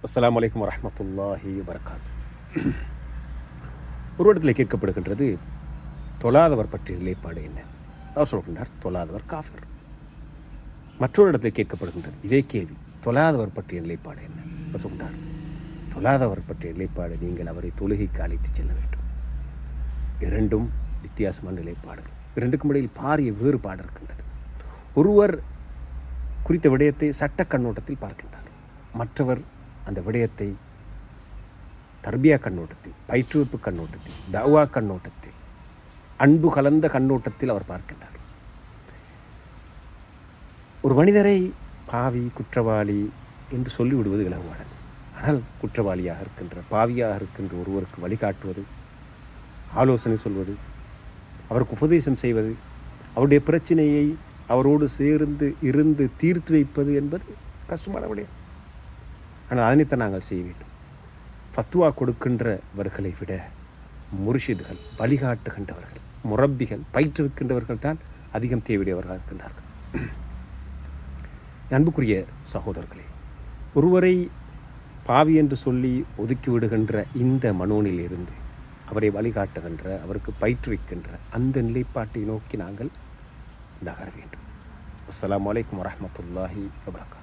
அஸ்ஸலாமு அலைக்கும் வரஹ்மத்துல்லாஹி வபரகாத்து. ஒரு இடத்துல கேட்கப்படுகின்றது, தொழாதவர் பற்றிய நிலைப்பாடு என்ன? அவர் சொல்கின்றார், தொழாதவர் காஃபிர். மற்றொரு இடத்தில் கேட்கப்படுகின்றது இதே கேள்வி, தொழாதவர் பற்றிய நிலைப்பாடு என்ன? அவர் சொல்கின்றார், தொழாதவர் பற்றிய நிலைப்பாடு நீங்கள் அவரை தொழுகைக்கு அழைத்து செல்ல வேண்டும். இரண்டும் வித்தியாசமான நிலைப்பாடுகள். இரண்டுக்கும் இடையில் பாரிய வேறுபாடு இருக்கின்றது. ஒருவர் குறித்த விடயத்தை சட்ட கண்ணோட்டத்தில் பார்க்கின்றார், மற்றவர் அந்த விடயத்தை தர்பியா கண்ணோட்டத்தில், பயிற்றுவிப்பு கண்ணோட்டத்தில், தவா கண்ணோட்டத்தில், அன்பு கலந்த கண்ணோட்டத்தில் அவர் பார்க்கின்றார். ஒரு மனிதரை பாவி, குற்றவாளி என்று சொல்லிவிடுவது இலகுவானது. ஆனால் குற்றவாளியாக இருக்கின்ற, பாவியாக இருக்கின்ற ஒருவருக்கு வழிகாட்டுவது, ஆலோசனை சொல்வது, அவருக்கு உபதேசம் செய்வது, அவருடைய பிரச்சனையை அவரோடு சேர்ந்து இருந்து தீர்த்து வைப்பது என்பது கஷ்டமான விடயம். ஆனால் அதனைத்தான் நாங்கள் செய்ய வேண்டும். ஃபத்வா கொடுக்கின்றவர்களை விட முர்ஷிதுகள், வழிகாட்டுகின்றவர்கள், முரப்பிகள், பயிற்றுவிக்கின்றவர்கள் தான் அதிகம் தேவையுடையவர்களாக இருக்கின்றார்கள். அன்புக்குரிய சகோதரர்களே, ஒருவரை பாவி என்று சொல்லி ஒதுக்கிவிடுகின்ற இந்த மனோனில் இருந்து அவரை வழிகாட்டுகின்ற, அவருக்கு பயிற்றுவிக்கின்ற அந்த நிலைப்பாட்டை நோக்கி நாங்கள் நகர வேண்டும். அஸ்ஸலாமு அலைக்கும் வரஹ்மத்துல்லாஹி வபரகாத்துஹு.